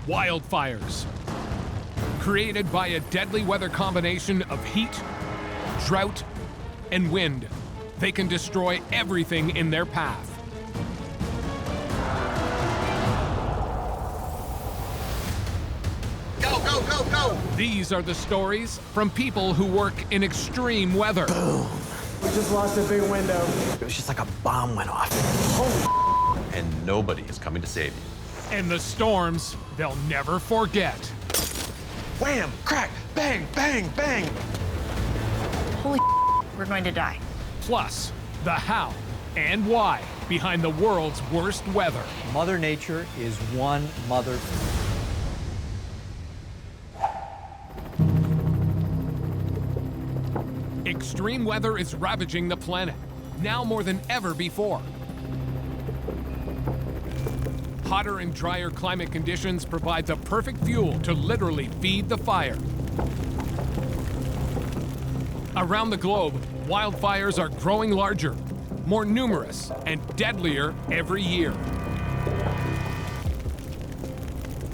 Wildfires. Created by a deadly weather combination of heat, drought, and wind, they can destroy everything in their path. Go, go, go, go! These are the stories from people who work in extreme weather. Boom. We just lost a big window. It was just like a bomb went off. Oh. And nobody is coming to save you. And the storms they'll never forget. Wham! Crack! Bang! Bang! Bang! Holy we're going to die. Plus, the how and why behind the world's worst weather. Mother Nature is one mother. Extreme weather is ravaging the planet, now more than ever before. Hotter and drier climate conditions provide the perfect fuel to literally feed the fire. Around the globe, wildfires are growing larger, more numerous, and deadlier every year.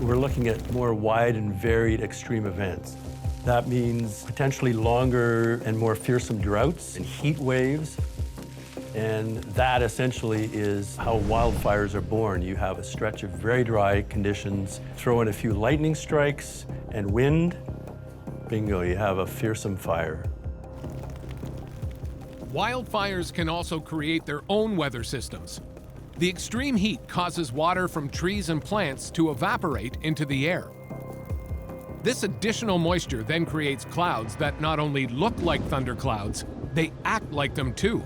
We're looking at more wide and varied extreme events. That means potentially longer and more fearsome droughts and heat waves. And that essentially is how wildfires are born. You have a stretch of very dry conditions, throw in a few lightning strikes and wind, bingo, you have a fearsome fire. Wildfires can also create their own weather systems. The extreme heat causes water from trees and plants to evaporate into the air. This additional moisture then creates clouds that not only look like thunderclouds, they act like them too.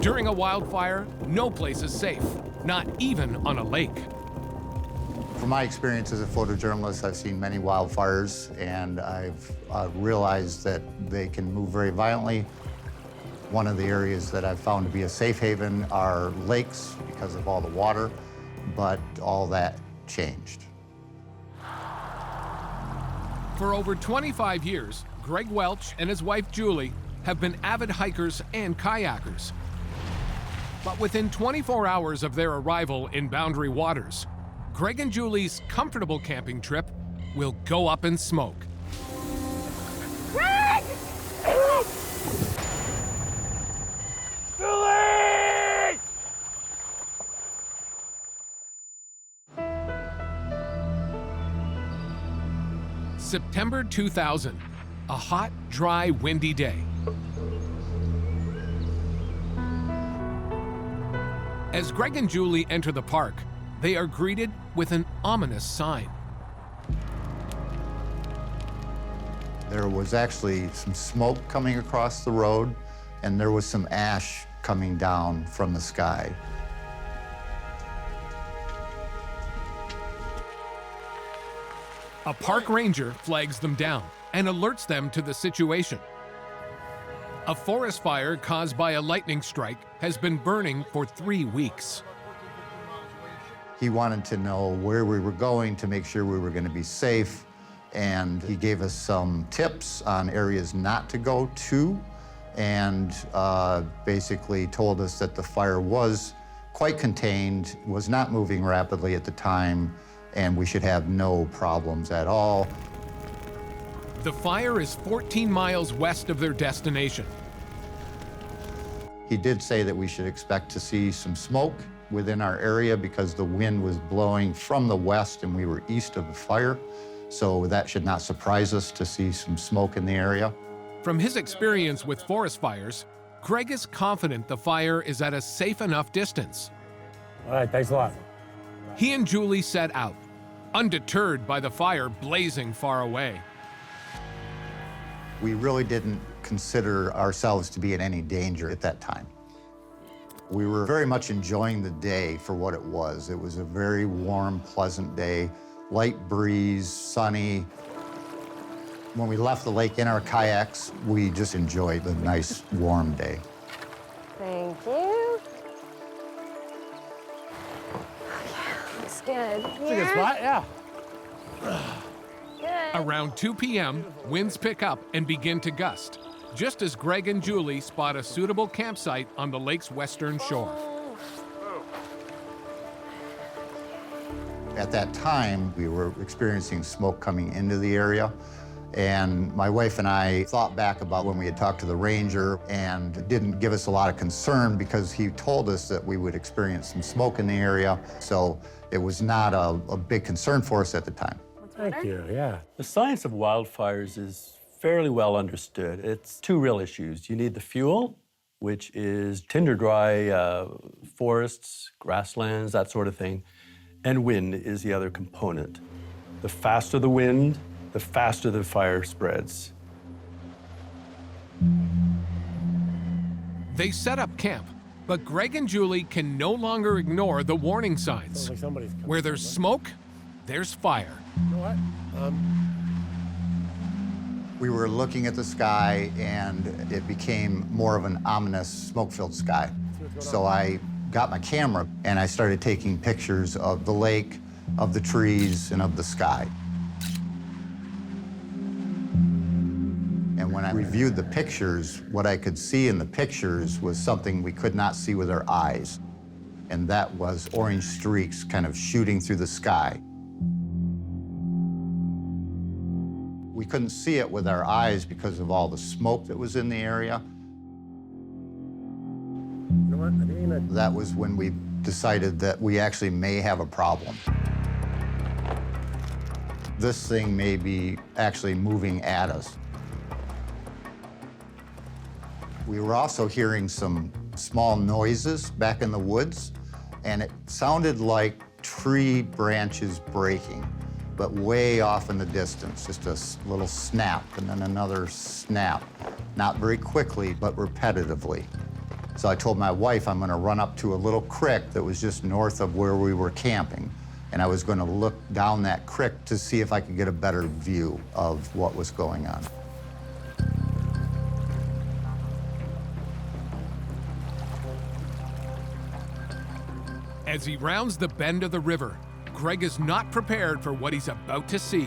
During a wildfire, no place is safe, not even on a lake. From my experience as a photojournalist, I've seen many wildfires, and I've realized that they can move very violently. One of the areas that I've found to be a safe haven are lakes because of all the water, but all that changed. For over 25 years, Greg Welch and his wife Julie have been avid hikers and kayakers. But within 24 hours of their arrival in Boundary Waters, Greg and Julie's comfortable camping trip will go up in smoke. Greg! Julie! September 2000, a hot, dry, windy day. As Greg and Julie enter the park, they are greeted with an ominous sign. There was actually some smoke coming across the road, and there was some ash coming down from the sky. A park ranger flags them down and alerts them to the situation. A forest fire caused by a lightning strike has been burning for 3 weeks. He wanted to know where we were going to make sure we were going to be safe, and he gave us some tips on areas not to go to, and basically told us that the fire was quite contained, was not moving rapidly at the time, and we should have no problems at all. The fire is 14 miles west of their destination. He did say that we should expect to see some smoke within our area because the wind was blowing from the west and we were east of the fire. So that should not surprise us to see some smoke in the area. From his experience with forest fires, Greg is confident the fire is at a safe enough distance. All right, thanks a lot. He and Julie set out, undeterred by the fire blazing far away. We really didn't consider ourselves to be in any danger at that time. We were very much enjoying the day for what it was. It was a very warm, pleasant day, light breeze, sunny. When we left the lake in our kayaks, we just enjoyed the nice, warm day. Thank you. Looks good. It's a good spot, yeah. Good. Around 2 p.m., winds pick up and begin to gust, just as Greg and Julie spot a suitable campsite on the lake's western shore. At that time, we were experiencing smoke coming into the area. And my wife and I thought back about when we had talked to the ranger, and it didn't give us a lot of concern because he told us that we would experience some smoke in the area. So it was not a big concern for us at the time. Thank you, yeah. The science of wildfires is fairly well understood. It's two real issues. You need the fuel, which is tinder-dry forests, grasslands, that sort of thing, and wind is the other component. The faster the wind, the faster the fire spreads. They set up camp, but Greg and Julie can no longer ignore the warning signs. Sounds like somebody's coming. Where there's smoke, there's fire. You know what? We were looking at the sky, and it became more of an ominous, smoke-filled sky. So I got my camera, and I started taking pictures of the lake, of the trees, and of the sky. And when I reviewed the pictures, what I could see in the pictures was something we could not see with our eyes. And that was orange streaks kind of shooting through the sky. We couldn't see it with our eyes because of all the smoke that was in the area. You know what? I think I'm gonna... That was when we decided that we actually may have a problem. This thing may be actually moving at us. We were also hearing some small noises back in the woods, and it sounded like tree branches breaking, but way off in the distance, just a little snap and then another snap. Not very quickly, but repetitively. So I told my wife I'm gonna run up to a little creek that was just north of where we were camping, and I was gonna look down that creek to see if I could get a better view of what was going on. As he rounds the bend of the river, Greg is not prepared for what he's about to see.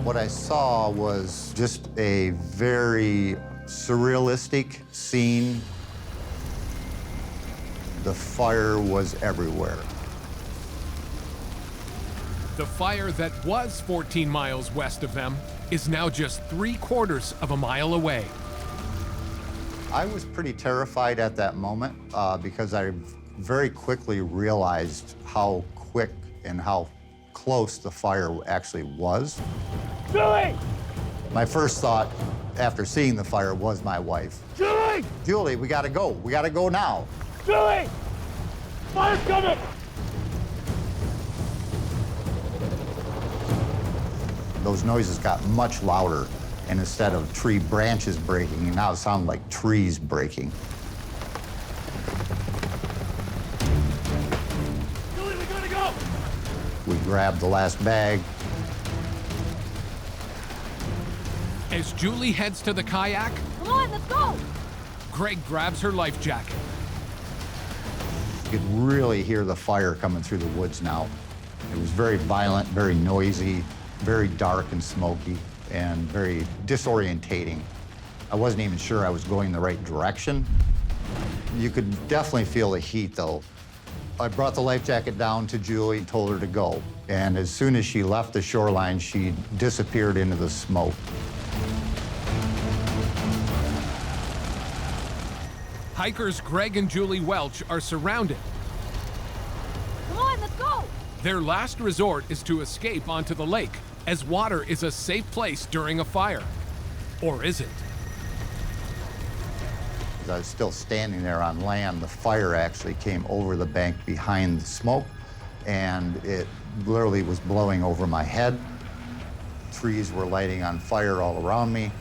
What I saw was just a very surrealistic scene. The fire was everywhere. The fire that was 14 miles west of them is now just 3/4 of a mile away. I was pretty terrified at that moment because I very quickly realized how quick and how close the fire actually was. Julie! My first thought after seeing the fire was my wife. Julie! Julie, we gotta go. We gotta go now. Julie! Fire's coming! Those noises got much louder, and instead of tree branches breaking, now it sounded like trees breaking. Julie, we gotta go! We grabbed the last bag. As Julie heads to the kayak, Come on, let's go! Greg grabs her life jacket. You could really hear the fire coming through the woods now. It was very violent, very noisy, very dark and smoky, and very disorientating. I wasn't even sure I was going the right direction. You could definitely feel the heat, though. I brought the life jacket down to Julie and told her to go. And as soon as she left the shoreline, she disappeared into the smoke. Hikers Greg and Julie Welch are surrounded. Come on, let's go! Their last resort is to escape onto the lake, as water is a safe place during a fire. Or is it? As I was still standing there on land, the fire actually came over the bank behind the smoke, and it literally was blowing over my head. Trees were lighting on fire all around me,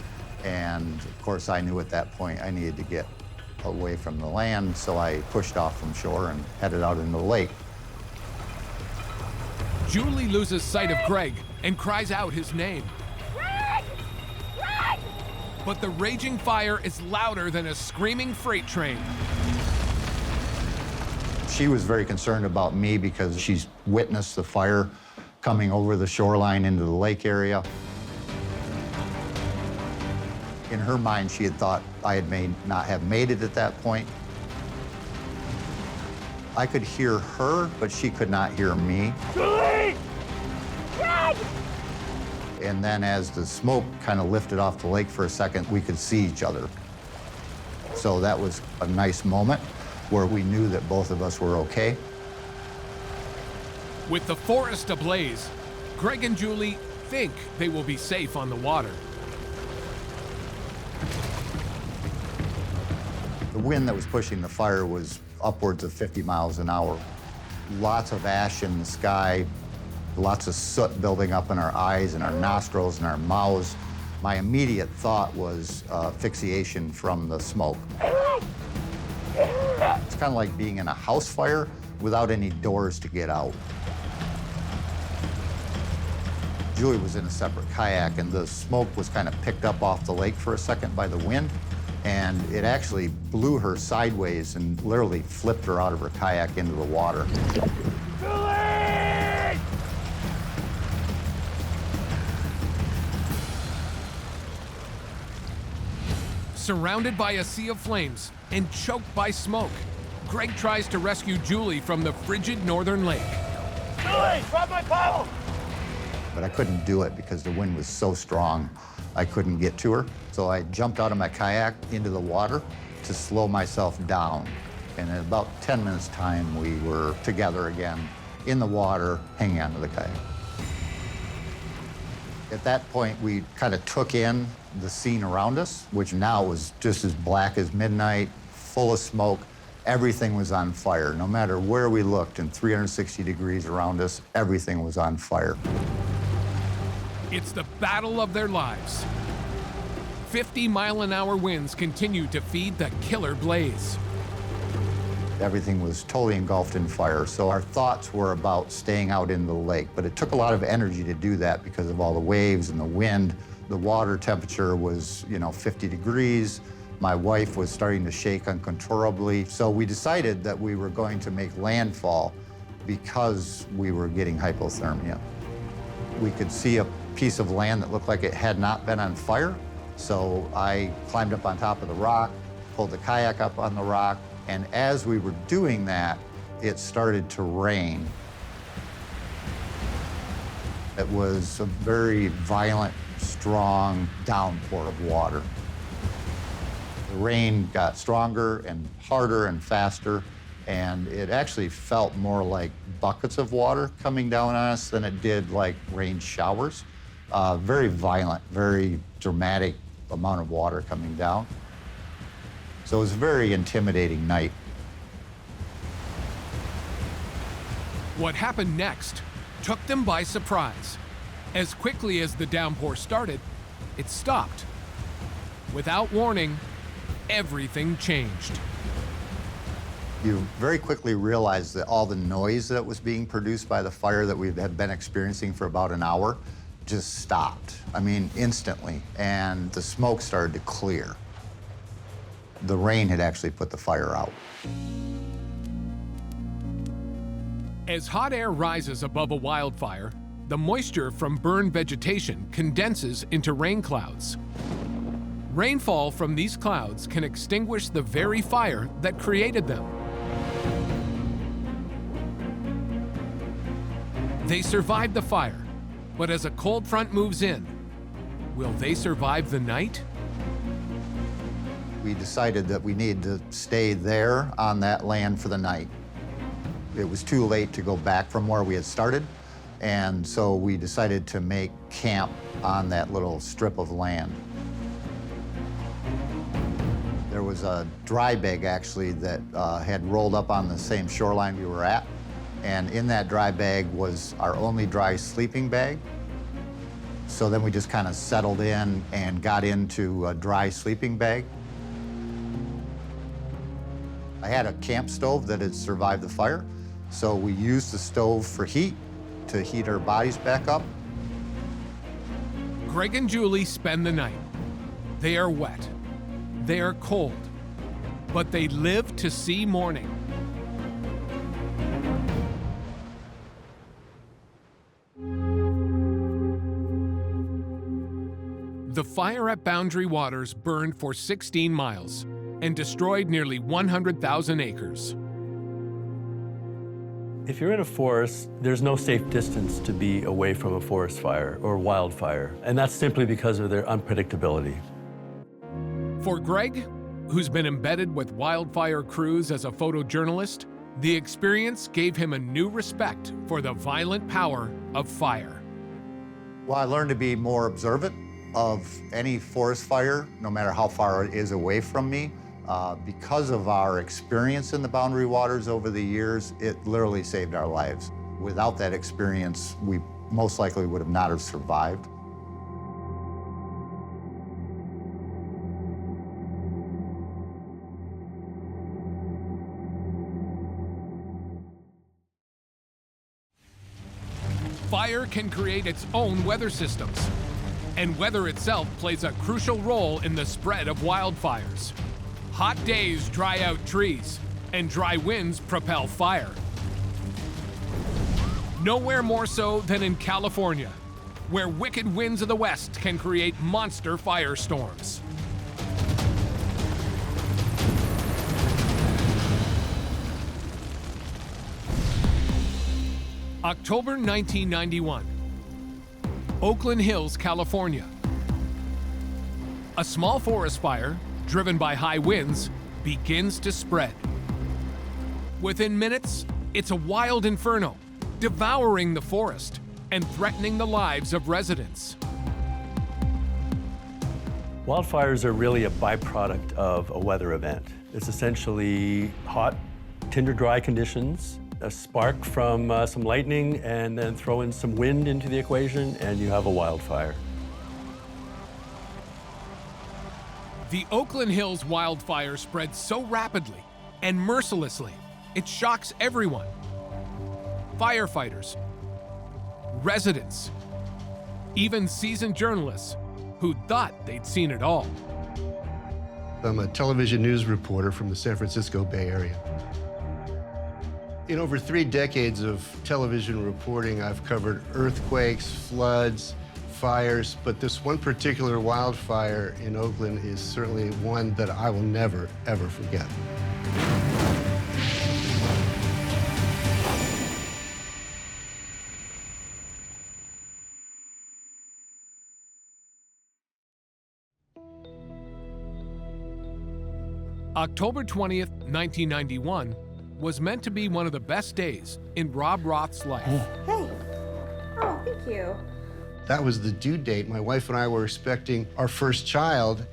and of course I knew at that point I needed to get away from the land, so I pushed off from shore and headed out into the lake. Julie loses sight of Greg and cries out his name. Greg! Greg! But the raging fire is louder than a screaming freight train. She was very concerned about me because she's witnessed the fire coming over the shoreline into the lake area. In her mind, she had thought I may not have made it at that point. I could hear her, but she could not hear me. Julie! Greg! And then as the smoke kind of lifted off the lake for a second, we could see each other. So that was a nice moment where we knew that both of us were okay. With the forest ablaze, Greg and Julie think they will be safe on the water. The wind that was pushing the fire was upwards of 50 miles an hour. Lots of ash in the sky, lots of soot building up in our eyes and our nostrils and our mouths. My immediate thought was asphyxiation from the smoke. It's kind of like being in a house fire without any doors to get out. Julie was in a separate kayak, and the smoke was kind of picked up off the lake for a second by the wind, and it actually blew her sideways and literally flipped her out of her kayak into the water. Julie! Surrounded by a sea of flames and choked by smoke, Greg tries to rescue Julie from the frigid northern lake. Julie, drop my paddle! But I couldn't do it because the wind was so strong, I couldn't get to her. So I jumped out of my kayak into the water to slow myself down. And in about 10 minutes' time, we were together again in the water, hanging onto the kayak. At that point, we kind of took in the scene around us, which now was just as black as midnight, full of smoke. Everything was on fire. No matter where we looked in 360 degrees around us, everything was on fire. It's the battle of their lives. 50-mile-an-hour winds continue to feed the killer blaze. Everything was totally engulfed in fire, so our thoughts were about staying out in the lake. But it took a lot of energy to do that because of all the waves and the wind. The water temperature was, 50 degrees. My wife was starting to shake uncontrollably. So we decided that we were going to make landfall because we were getting hypothermia. We could see a piece of land that looked like it had not been on fire. So I climbed up on top of the rock, pulled the kayak up on the rock, and as we were doing that, it started to rain. It was a very violent, strong downpour of water. The rain got stronger and harder and faster, and it actually felt more like buckets of water coming down on us than it did like rain showers. Very violent, very dramatic amount of water coming down. So it was a very intimidating night. What happened next took them by surprise. As quickly as the downpour started, it stopped. Without warning, everything changed. You very quickly realized that all the noise that was being produced by the fire that we had been experiencing for about an hour just stopped. I mean, instantly. And the smoke started to clear. The rain had actually put the fire out. As hot air rises above a wildfire, the moisture from burned vegetation condenses into rain clouds. Rainfall from these clouds can extinguish the very fire that created them. They survived the fire, but as a cold front moves in, will they survive the night? We decided that we needed to stay there on that land for the night. It was too late to go back from where we had started, and so we decided to make camp on that little strip of land. There was a dry bag, actually, that had rolled up on the same shoreline we were at, and in that dry bag was our only dry sleeping bag. So then we just kind of settled in and got into a dry sleeping bag. I had a camp stove that had survived the fire, so we used the stove for heat to heat our bodies back up. Greg and Julie spend the night. They are wet. They are cold. But they live to see morning. The fire at Boundary Waters burned for 16 miles and destroyed nearly 100,000 acres. If you're in a forest, there's no safe distance to be away from a forest fire or wildfire, and that's simply because of their unpredictability. For Greg, who's been embedded with wildfire crews as a photojournalist, the experience gave him a new respect for the violent power of fire. Well, I learned to be more observant of any forest fire, no matter how far it is away from me. Because of our experience in the Boundary Waters over the years, it literally saved our lives. Without that experience, we most likely would have not have survived. Fire can create its own weather systems, and weather itself plays a crucial role in the spread of wildfires. Hot days dry out trees, and dry winds propel fire. Nowhere more so than in California, where wicked winds of the west can create monster firestorms. October 1991, Oakland Hills, California. A small forest fire, driven by high winds, begins to spread. Within minutes, it's a wild inferno, devouring the forest and threatening the lives of residents. Wildfires are really a byproduct of a weather event. It's essentially hot, tinder-dry conditions, a spark from some lightning, and then throw in some wind into the equation, and you have a wildfire. The Oakland Hills wildfire spread so rapidly and mercilessly, it shocks everyone. Firefighters, residents, even seasoned journalists who thought they'd seen it all. I'm a television news reporter from the San Francisco Bay Area. In over 3 decades of television reporting, I've covered earthquakes, floods, fires, but this one particular wildfire in Oakland is certainly one that I will never, ever forget. October 20th, 1991 was meant to be one of the best days in Rob Roth's life. Hey. Oh, thank you. That was the due date. My wife and I were expecting our first child.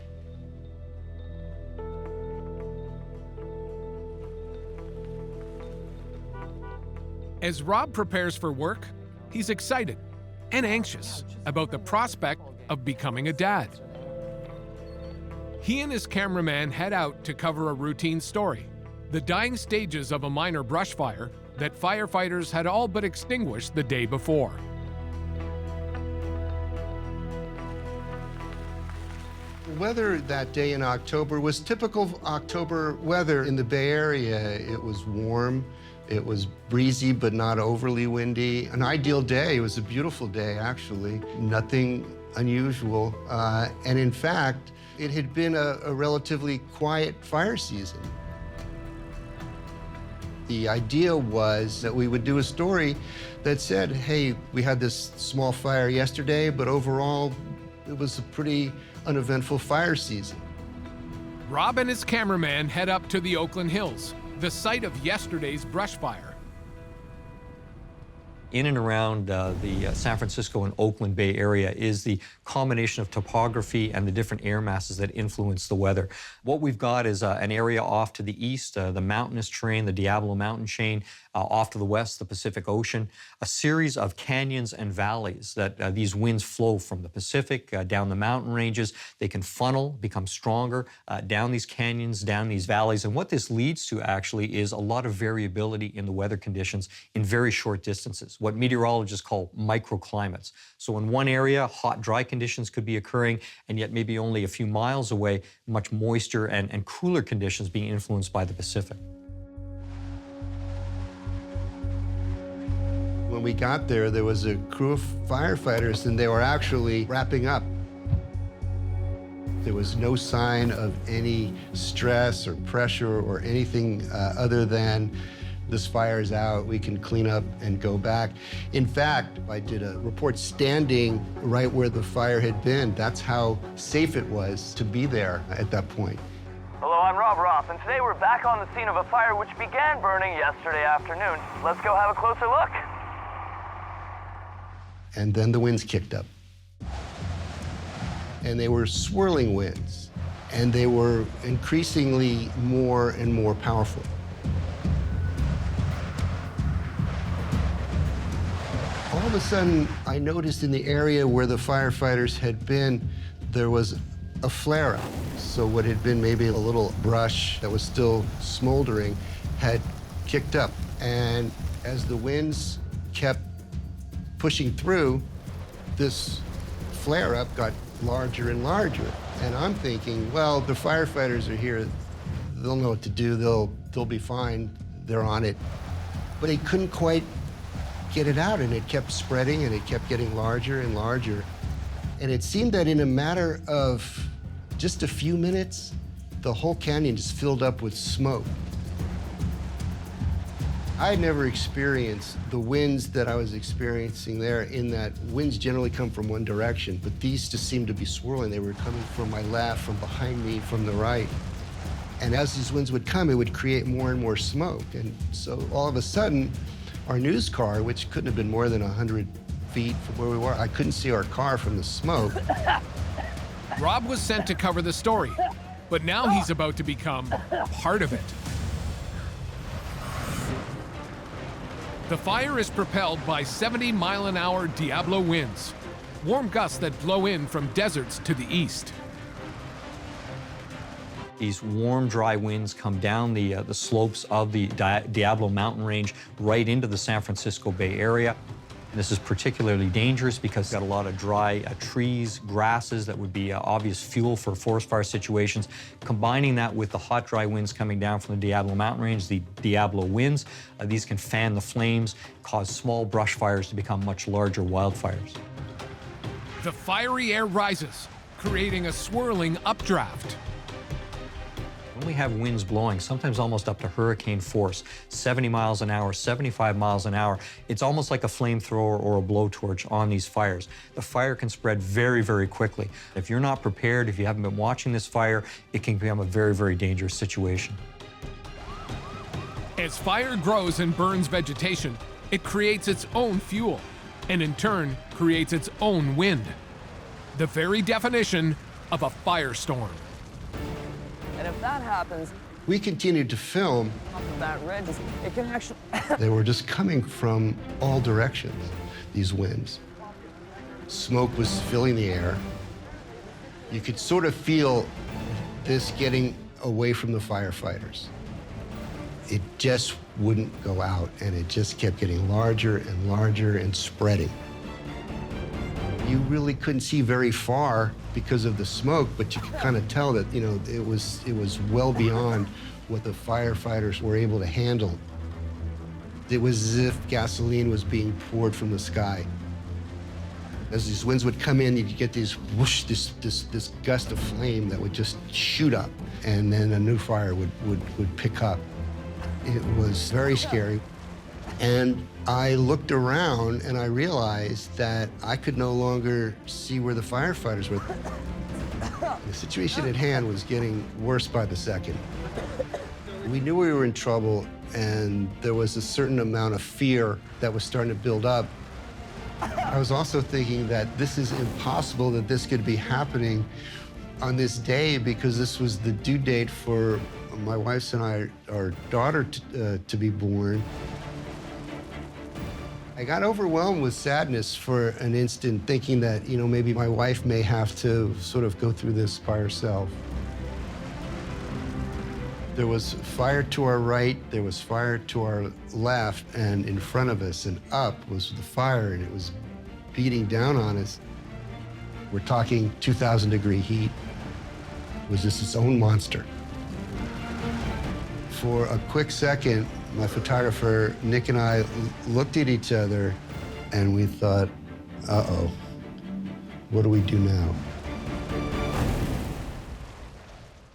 As Rob prepares for work, he's excited and anxious about the prospect of becoming a dad. He and his cameraman head out to cover a routine story, the dying stages of a minor brush fire that firefighters had all but extinguished the day before. The weather that day in October was typical October weather in the Bay Area. It was warm, it was breezy but not overly windy. An ideal day. It was a beautiful day, actually. Nothing unusual. And in fact, it had been a relatively quiet fire season. The idea was that we would do a story that said, hey, we had this small fire yesterday, but overall, it was a pretty uneventful fire season. Rob and his cameraman head up to the Oakland Hills, the site of yesterday's brush fire. In and around the San Francisco and Oakland Bay area is the combination of topography and the different air masses that influence the weather. What we've got is an area off to the east, the mountainous terrain, the Diablo Mountain chain, off to the west, the Pacific Ocean, a series of canyons and valleys that these winds flow from the Pacific down the mountain ranges. They can funnel, become stronger, down these canyons, down these valleys. And what this leads to actually is a lot of variability in the weather conditions in very short distances, what meteorologists call microclimates. So in one area, hot, dry conditions could be occurring, and yet maybe only a few miles away, much moisture and cooler conditions being influenced by the Pacific. When we got there, there was a crew of firefighters, and they were actually wrapping up. There was no sign of any stress or pressure or anything other than this fire's out, we can clean up and go back. In fact, I did a report standing right where the fire had been. That's how safe it was to be there at that point. Hello, I'm Rob Roth, and today we're back on the scene of a fire which began burning yesterday afternoon. Let's go have a closer look. And then the winds kicked up. And they were swirling winds, and they were increasingly more and more powerful. All of a sudden, I noticed in the area where the firefighters had been, there was a flare-up. So what had been maybe a little brush that was still smoldering had kicked up. And as the winds kept pushing through, this flare-up got larger and larger. And I'm thinking, well, the firefighters are here. They'll know what to do. They'll be fine. They're on it. But they couldn't quite get it out, and it kept spreading, and it kept getting larger and larger. And it seemed that in a matter of just a few minutes, the whole canyon just filled up with smoke. I had never experienced the winds that I was experiencing there, in that winds generally come from one direction, but these just seemed to be swirling. They were coming from my left, from behind me, from the right. And as these winds would come, it would create more and more smoke. And so all of a sudden, our news car, which couldn't have been more than 100 feet from where we were, I couldn't see our car from the smoke. Rob was sent to cover the story, but now he's about to become part of it. The fire is propelled by 70-mile-an-hour Diablo winds, warm gusts that blow in from deserts to the east. These warm, dry winds come down the slopes of the Diablo mountain range right into the San Francisco Bay Area. This is particularly dangerous because it's got a lot of dry trees, grasses that would be obvious fuel for forest fire situations. Combining that with the hot, dry winds coming down from the Diablo mountain range, the Diablo winds, these can fan the flames, cause small brush fires to become much larger wildfires. The fiery air rises, creating a swirling updraft. When we have winds blowing, sometimes almost up to hurricane force, 70 miles an hour, 75 miles an hour, it's almost like a flamethrower or a blowtorch on these fires. The fire can spread very, very quickly. If you're not prepared, if you haven't been watching this fire, it can become a very, very dangerous situation. As fire grows and burns vegetation, it creates its own fuel, and in turn creates its own wind. The very definition of a firestorm. And if that happens, We continued to film. off of that ridge, it can actually... They were just coming from all directions, these winds. Smoke was filling the air. You could sort of feel this getting away from the firefighters. It just wouldn't go out, and it just kept getting larger and larger and spreading. You really couldn't see very far because of the smoke, but you could kind of tell that, you know, it was well beyond what the firefighters were able to handle. It was as if gasoline was being poured from the sky. As these winds would come in, you'd get these whoosh, this gust of flame that would just shoot up, and then a new fire would pick up. It was very scary. And I looked around and I realized that I could no longer see where the firefighters were. The situation at hand was getting worse by the second. We knew we were in trouble, and there was a certain amount of fear that was starting to build up. I was also thinking that this is impossible, that this could be happening on this day, because this was the due date for my wife's and our daughter to be born. I got overwhelmed with sadness for an instant, thinking that, you know, maybe my wife may have to sort of go through this by herself. There was fire to our right, there was fire to our left, and in front of us and up was the fire, and it was beating down on us. We're talking 2,000-degree heat. It was just its own monster. For a quick second, my photographer, Nick, and I looked at each other, and we thought, uh-oh, what do we do now?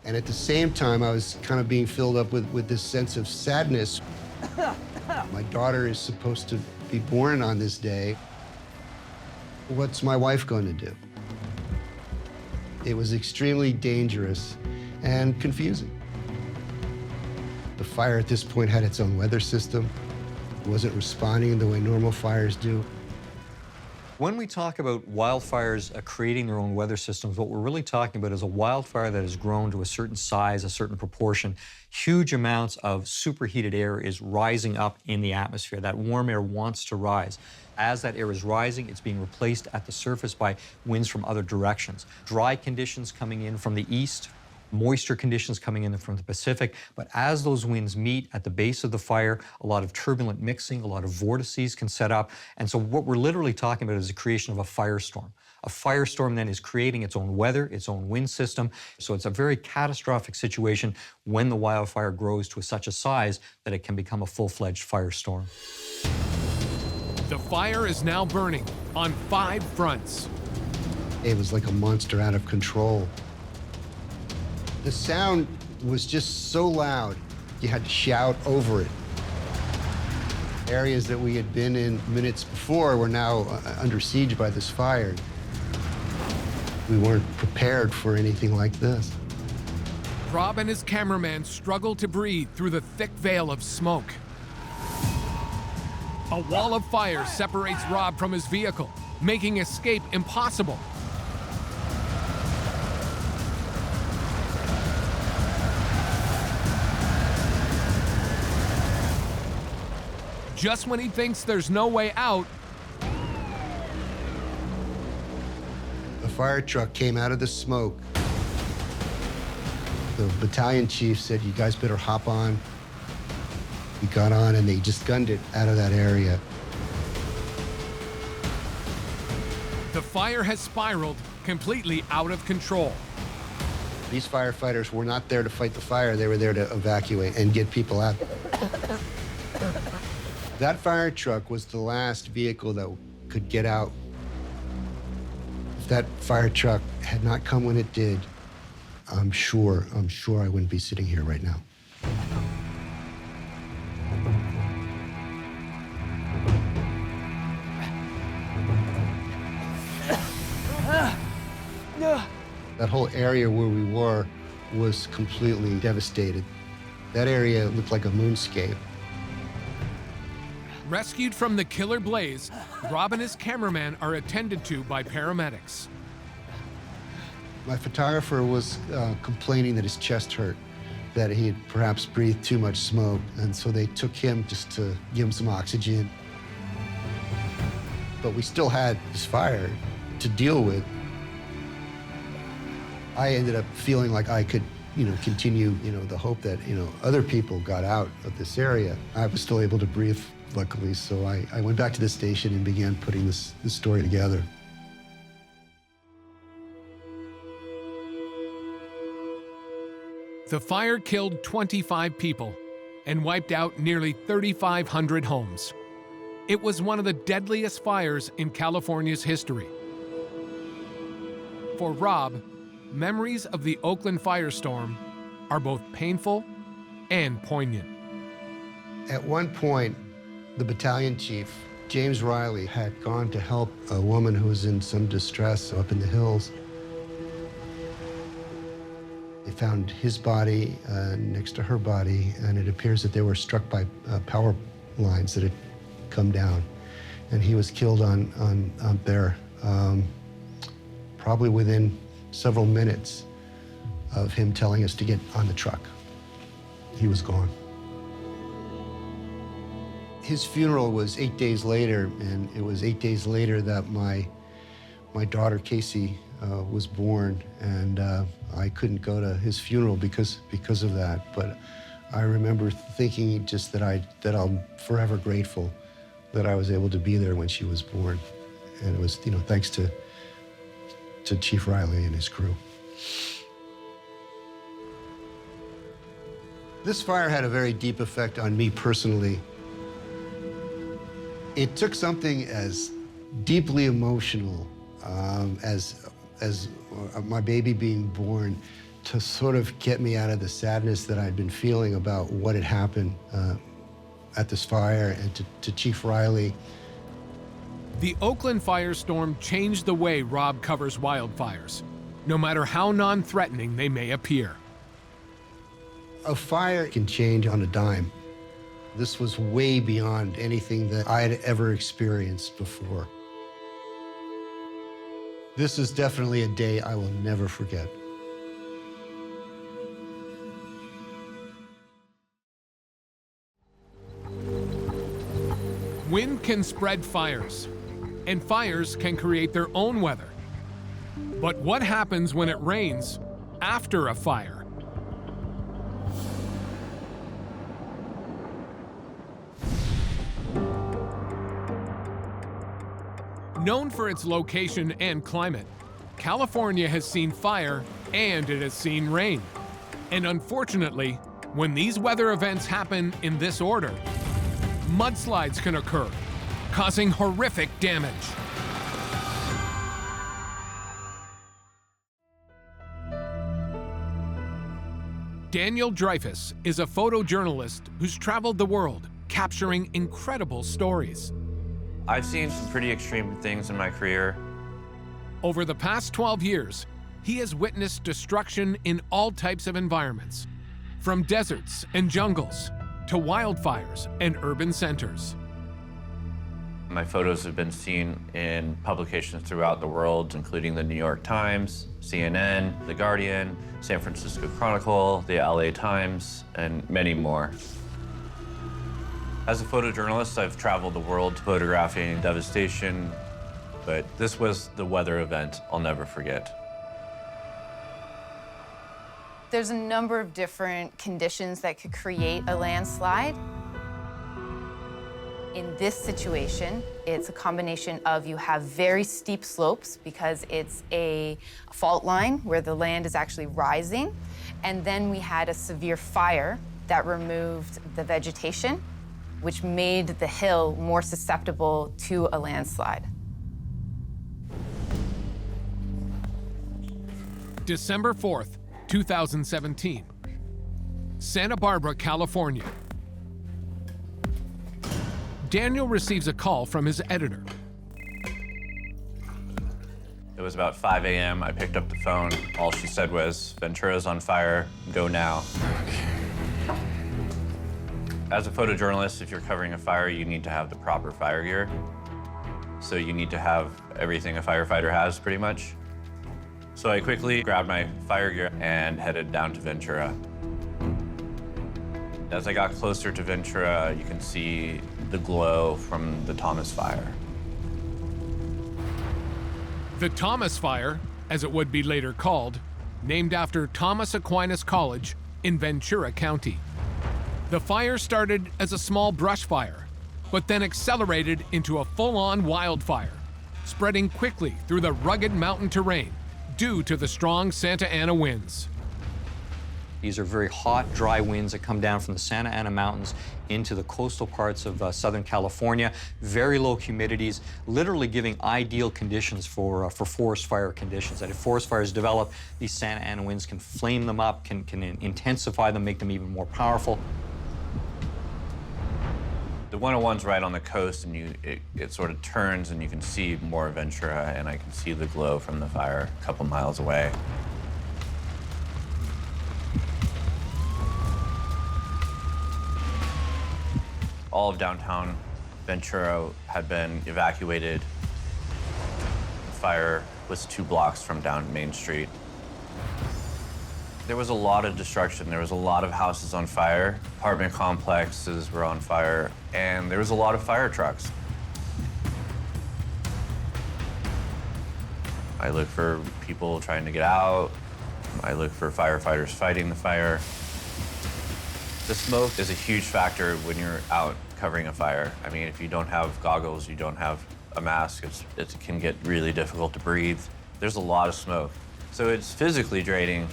And at the same time, I was kind of being filled up with this sense of sadness. My daughter is supposed to be born on this day. What's my wife going to do? It was extremely dangerous and confusing. The fire at this point had its own weather system. It wasn't responding the way normal fires do. When we talk about wildfires creating their own weather systems, what we're really talking about is a wildfire that has grown to a certain size, a certain proportion. Huge amounts of superheated air is rising up in the atmosphere. That warm air wants to rise. As that air is rising, it's being replaced at the surface by winds from other directions. Dry conditions coming in from the east, moisture conditions coming in from the Pacific. But as those winds meet at the base of the fire, a lot of turbulent mixing, a lot of vortices can set up. And so what we're literally talking about is the creation of a firestorm. A firestorm then is creating its own weather, its own wind system. So it's a very catastrophic situation when the wildfire grows to such a size that it can become a full-fledged firestorm. The fire is now burning on 5 fronts. It was like a monster out of control. The sound was just so loud, you had to shout over it. Areas that we had been in minutes before were now under siege by this fire. We weren't prepared for anything like this. Rob and his cameraman struggle to breathe through the thick veil of smoke. A wall of fire separates Rob from his vehicle, making escape impossible. Just when he thinks there's no way out, a fire truck came out of the smoke. The battalion chief said, "You guys better hop on." We got on and they just gunned it out of that area. the fire has spiraled completely out of control. These firefighters were not there to fight the fire. They were there to evacuate and get people out. That fire truck was the last vehicle that could get out. If that fire truck had not come when it did, I'm sure I wouldn't be sitting here right now. That whole area where we were was completely devastated. That area looked like a moonscape. Rescued from the killer blaze, Rob and his cameraman are attended to by paramedics. My photographer was complaining that his chest hurt, that he had perhaps breathed too much smoke, and so they took him just to give him some oxygen. But we still had this fire to deal with. I ended up feeling like I could, continue, the hope that, other people got out of this area. I was still able to breathe, luckily, so I went back to the station and began putting this story together. The fire killed 25 people and wiped out nearly 3,500 homes. It was one of the deadliest fires in California's history. For Rob, memories of the Oakland firestorm are both painful and poignant. At one point, the battalion chief, James Riley, had gone to help a woman who was in some distress up in the hills. They found his body next to her body, and it appears that they were struck by power lines that had come down. And he was killed on there, probably within several minutes of him telling us to get on the truck. He was gone. His funeral was 8 days later, and it was 8 days later that my daughter, Casey, was born, and I couldn't go to his funeral because of that. But I remember thinking just that I'm forever grateful that I was able to be there when she was born. And it was, thanks to Chief Riley and his crew. This fire had a very deep effect on me personally. It took something as deeply emotional as my baby being born to sort of get me out of the sadness that I'd been feeling about what had happened at this fire and to Chief Riley. The Oakland firestorm changed the way Rob covers wildfires, no matter how non-threatening they may appear. A fire can change on a dime. This was way beyond anything that I had ever experienced before. This is definitely a day I will never forget. Wind can spread fires, and fires can create their own weather. But what happens when it rains after a fire? Known for its location and climate, California has seen fire and it has seen rain. And unfortunately, when these weather events happen in this order, mudslides can occur, causing horrific damage. Daniel Dreyfus is a photojournalist who's traveled the world, capturing incredible stories. I've seen some pretty extreme things in my career. Over the past 12 years, he has witnessed destruction in all types of environments, from deserts and jungles to wildfires and urban centers. My photos have been seen in publications throughout the world, including the New York Times, CNN, The Guardian, San Francisco Chronicle, the LA Times, and many more. As a photojournalist, I've traveled the world photographing devastation, but this was the weather event I'll never forget. There's a number of different conditions that could create a landslide. In this situation, it's a combination of you have very steep slopes because it's a fault line where the land is actually rising, and then we had a severe fire that removed the vegetation, which made the hill more susceptible to a landslide. December 4th, 2017, Santa Barbara, California. Daniel receives a call from his editor. It was about 5 a.m. I picked up the phone. All she said was, "Ventura's on fire, go now." As a photojournalist, if you're covering a fire, you need to have the proper fire gear. So you need to have everything a firefighter has, pretty much. So I quickly grabbed my fire gear and headed down to Ventura. As I got closer to Ventura, you can see the glow from the Thomas Fire. The Thomas Fire, as it would be later called, named after Thomas Aquinas College in Ventura County. The fire started as a small brush fire, but then accelerated into a full-on wildfire, spreading quickly through the rugged mountain terrain due to the strong Santa Ana winds. These are very hot, dry winds that come down from the Santa Ana Mountains into the coastal parts of Southern California. Very low humidities, literally giving ideal conditions for forest fire conditions. That if forest fires develop, these Santa Ana winds can flame them up, can intensify them, make them even more powerful. The 101's right on the coast, and it sort of turns, and you can see more Ventura, and I can see the glow from the fire a couple miles away. All of downtown Ventura had been evacuated. The fire was 2 blocks from down Main Street. There was a lot of destruction. There was a lot of houses on fire, apartment complexes were on fire, and there was a lot of fire trucks. I look for people trying to get out. I look for firefighters fighting the fire. The smoke is a huge factor when you're out covering a fire. I mean, if you don't have goggles, you don't have a mask, it can get really difficult to breathe. There's a lot of smoke. So it's physically draining.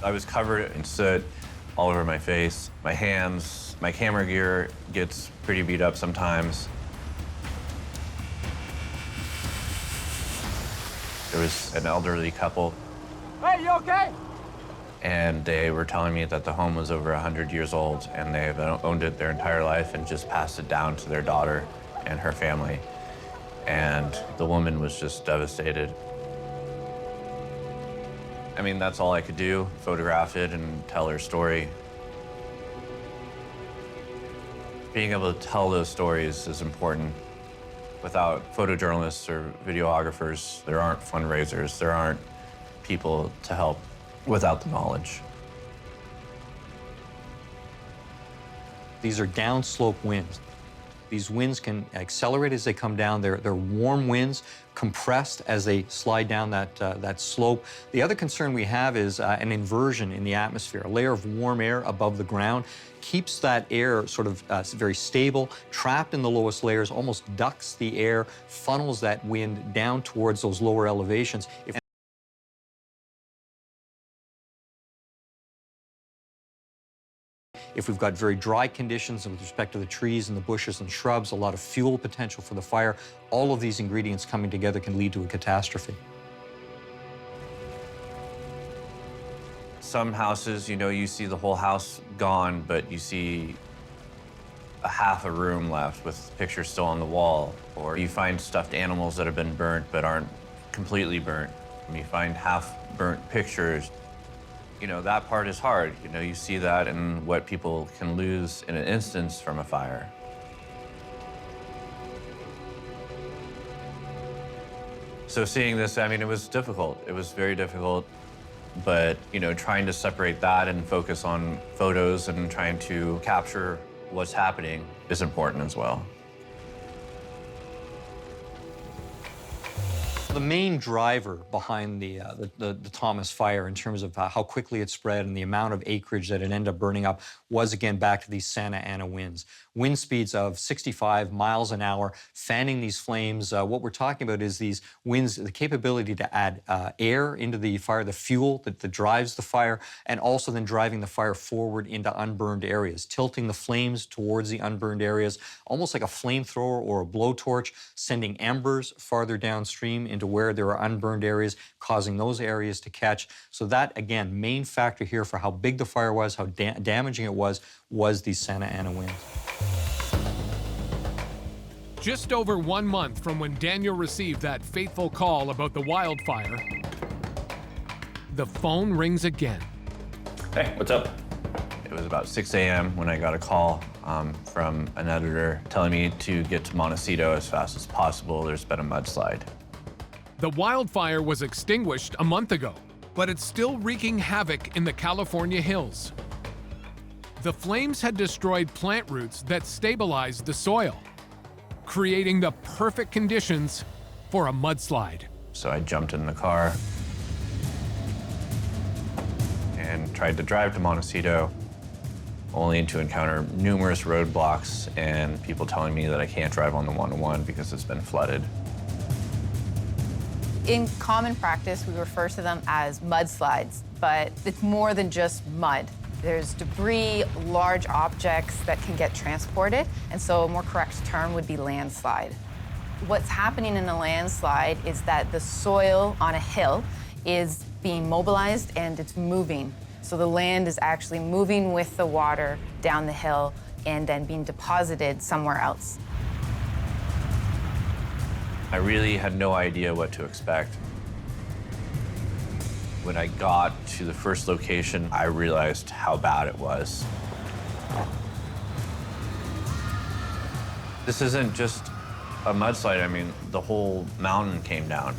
I was covered in soot all over my face, my hands, my camera gear gets pretty beat up sometimes. There was an elderly couple. Hey, you okay? And they were telling me that the home was over 100 years old, and they have owned it their entire life and just passed it down to their daughter and her family. And the woman was just devastated. I mean, that's all I could do, photograph it and tell her story. Being able to tell those stories is important. Without photojournalists or videographers, there aren't fundraisers, there aren't people to help without the knowledge. These are downslope winds. These winds can accelerate as they come down. They're warm winds, compressed as they slide down that slope. The other concern we have is an inversion in the atmosphere. A layer of warm air above the ground keeps that air sort of very stable, trapped in the lowest layers, almost ducts the air, funnels that wind down towards those lower elevations. If we've got very dry conditions with respect to the trees and the bushes and shrubs, a lot of fuel potential for the fire, all of these ingredients coming together can lead to a catastrophe. Some houses, you see the whole house gone, but you see a half a room left with pictures still on the wall. Or you find stuffed animals that have been burnt but aren't completely burnt. And you find half-burnt pictures. That part is hard. You see that and what people can lose in an instance from a fire. So seeing this, I mean, it was difficult. It was very difficult. But, trying to separate that and focus on photos and trying to capture what's happening is important as well. The main driver behind the Thomas fire in terms of how quickly it spread and the amount of acreage that it ended up burning up was, again, back to these Santa Ana winds. Wind speeds of 65 miles an hour, fanning these flames. What we're talking about is these winds, the capability to add air into the fire, the fuel that drives the fire, and also then driving the fire forward into unburned areas, tilting the flames towards the unburned areas, almost like a flamethrower or a blowtorch, sending embers farther downstream into where there are unburned areas, causing those areas to catch. So that, again, main factor here for how big the fire was, how damaging it was these Santa Ana winds. Just over 1 month from when Daniel received that fateful call about the wildfire, the phone rings again. Hey, what's up? It was about 6 a.m. when I got a call from an editor telling me to get to Montecito as fast as possible. There's been a mudslide. The wildfire was extinguished a month ago, but it's still wreaking havoc in the California hills. The flames had destroyed plant roots that stabilized the soil, creating the perfect conditions for a mudslide. So I jumped in the car and tried to drive to Montecito, only to encounter numerous roadblocks and people telling me that I can't drive on the 101 because it's been flooded. In common practice, we refer to them as mudslides, but it's more than just mud. There's debris, large objects that can get transported, and so a more correct term would be landslide. What's happening in a landslide is that the soil on a hill is being mobilized and it's moving. So the land is actually moving with the water down the hill and then being deposited somewhere else. I really had no idea what to expect. When I got to the first location, I realized how bad it was. This isn't just a mudslide. I mean, the whole mountain came down.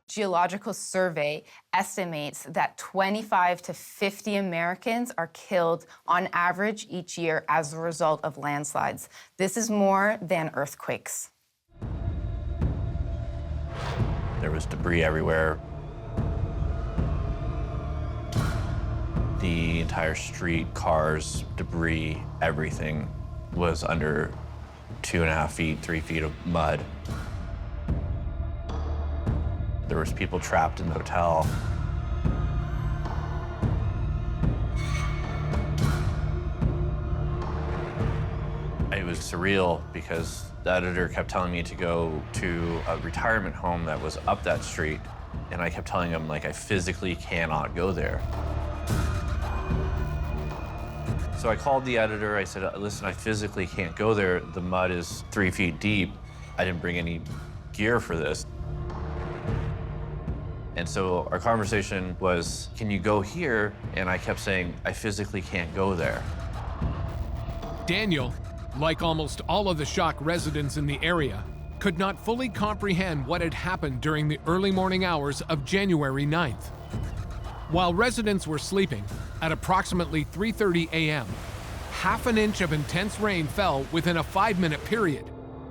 Geological Survey estimates that 25 to 50 Americans are killed on average each year as a result of landslides. This is more than earthquakes. There was debris everywhere. The entire street, cars, debris, everything was under 2.5 feet, 3 feet of mud. There was people trapped in the hotel. It was surreal because the editor kept telling me to go to a retirement home that was up that street And I kept telling him, like, I physically cannot go there. So I called the editor. I said, listen, I physically can't go there. The mud is 3 feet deep. I didn't bring any gear for this. And so our conversation was, can you go here? And I kept saying, I physically can't go there. Daniel, like almost all of the Shock residents in the area, could not fully comprehend what had happened during the early morning hours of January 9th. While residents were sleeping, at approximately 3:30 a.m., half an inch of intense rain fell within a 5-minute period,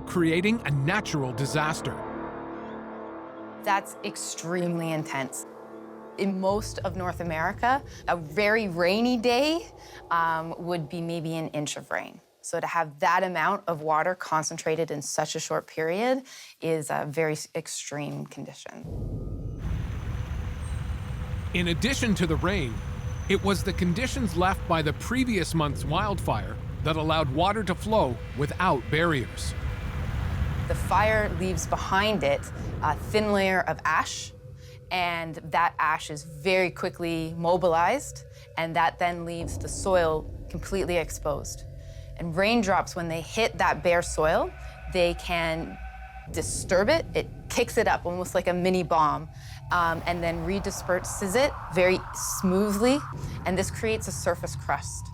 creating a natural disaster. That's extremely intense. In most of North America, a very rainy day would be maybe an inch of rain. So to have that amount of water concentrated in such a short period is a very extreme condition. In addition to the rain, it was the conditions left by the previous month's wildfire that allowed water to flow without barriers. The fire leaves behind it a thin layer of ash, and that ash is very quickly mobilized, and that then leaves the soil completely exposed. And raindrops, when they hit that bare soil, they can disturb it. It kicks it up almost like a mini bomb, and then redisperses it very smoothly, and this creates a surface crust.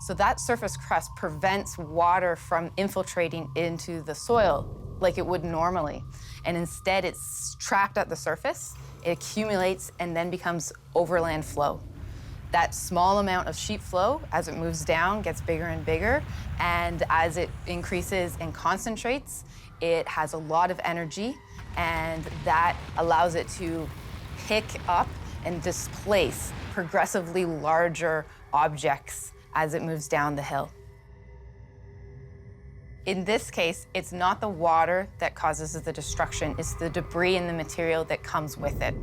So that surface crust prevents water from infiltrating into the soil like it would normally. And instead, it's trapped at the surface, it accumulates, and then becomes overland flow. That small amount of sheet flow, as it moves down, gets bigger and bigger, and as it increases and concentrates, it has a lot of energy, and that allows it to pick up and displace progressively larger objects as it moves down the hill. In this case, it's not the water that causes the destruction, it's the debris and the material that comes with it.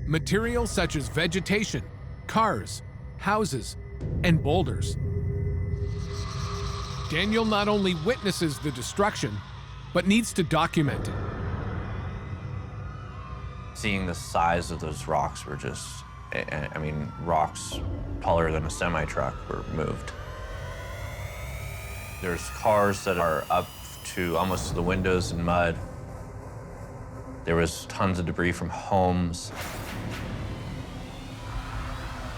Materials such as vegetation, cars, houses, and boulders. Daniel not only witnesses the destruction, but needs to document it. Seeing the size of those rocks were just, I mean, rocks taller than a semi-truck were moved. There's cars that are up to almost to the windows in mud. There was tons of debris from homes,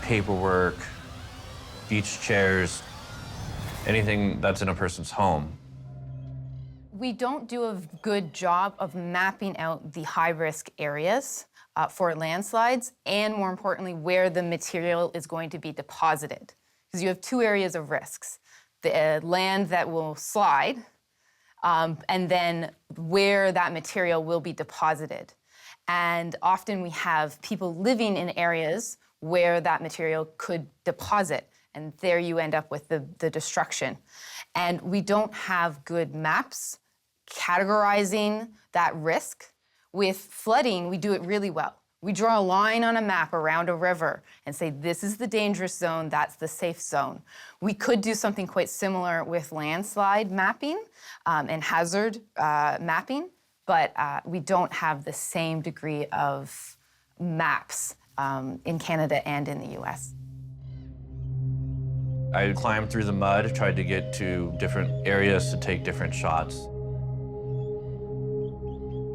paperwork, beach chairs, anything that's in a person's home. We don't do a good job of mapping out the high-risk areas for landslides, and more importantly, where the material is going to be deposited. Because you have two areas of risks. The land that will slide, and then where that material will be deposited. And often we have people living in areas where that material could deposit, and there you end up with the destruction. And we don't have good maps categorizing that risk. With flooding, we do it really well. We draw a line on a map around a river and say, this is the dangerous zone, that's the safe zone. We could do something quite similar with landslide mapping and hazard mapping, but we don't have the same degree of maps in Canada and in the US. I climbed through the mud, tried to get to different areas to take different shots.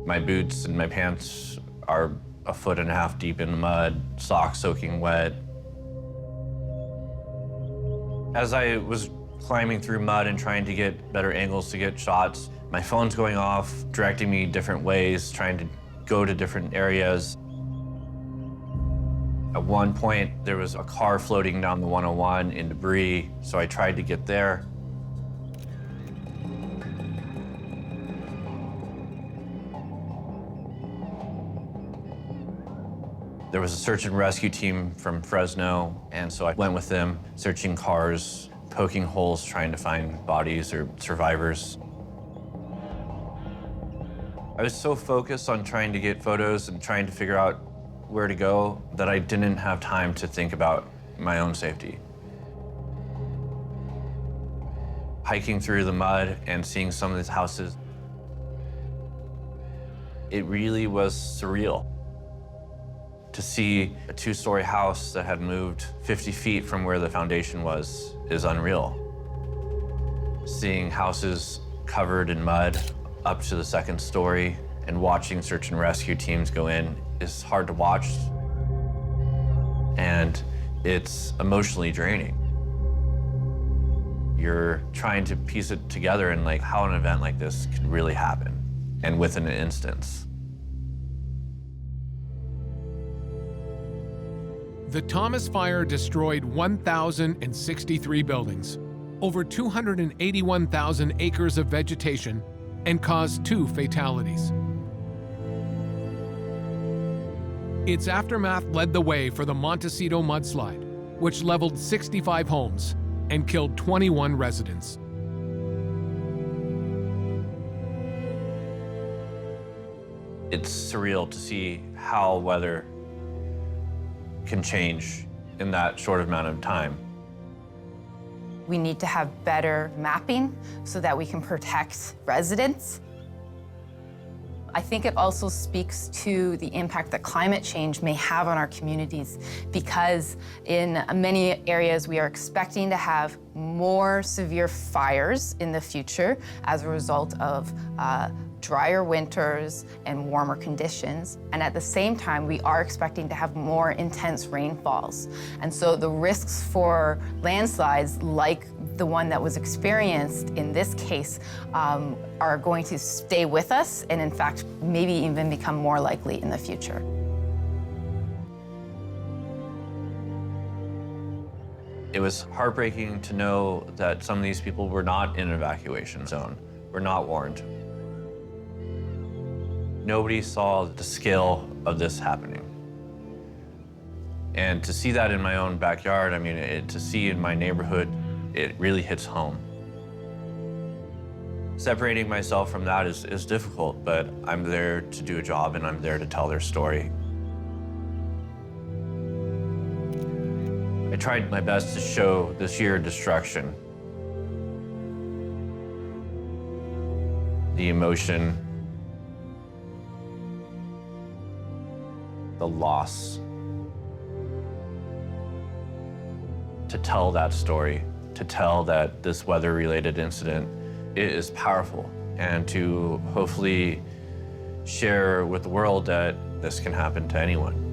My boots and my pants are 1.5 feet deep in the mud, socks soaking wet. As I was climbing through mud and trying to get better angles to get shots, my phone's going off, directing me different ways, trying to go to different areas. At one point, there was a car floating down the 101 in debris, so I tried to get there. There was a search and rescue team from Fresno, and so I went with them, searching cars, poking holes, trying to find bodies or survivors. I was so focused on trying to get photos and trying to figure out where to go that I didn't have time to think about my own safety. Hiking through the mud and seeing some of these houses, It really was surreal. To see a two-story house that had moved 50 feet from where the foundation was is unreal. Seeing houses covered in mud up to the second story and watching search and rescue teams go in is hard to watch. And it's emotionally draining. You're trying to piece it together and like how an event like this could really happen, and within an instance. The Thomas Fire destroyed 1,063 buildings, over 281,000 acres of vegetation, and caused 2 fatalities. Its aftermath led the way for the Montecito mudslide, which leveled 65 homes and killed 21 residents. It's surreal to see how weather can change in that short amount of time. We need to have better mapping so that we can protect residents. I think it also speaks to the impact that climate change may have on our communities, because in many areas we are expecting to have more severe fires in the future as a result of drier winters and warmer conditions. And at the same time, we are expecting to have more intense rainfalls. And so the risks for landslides like the one that was experienced in this case are going to stay with us and in fact, maybe even become more likely in the future. It was heartbreaking to know that some of these people were not in an evacuation zone, were not warned. Nobody saw the scale of this happening. And to see that in my own backyard, I mean, to see in my neighborhood, it really hits home. Separating myself from that is difficult, but I'm there to do a job and I'm there to tell their story. I tried my best to show the sheer destruction, the emotion, the loss, to tell that story, to tell that this weather-related incident is powerful, and to hopefully share with the world that this can happen to anyone.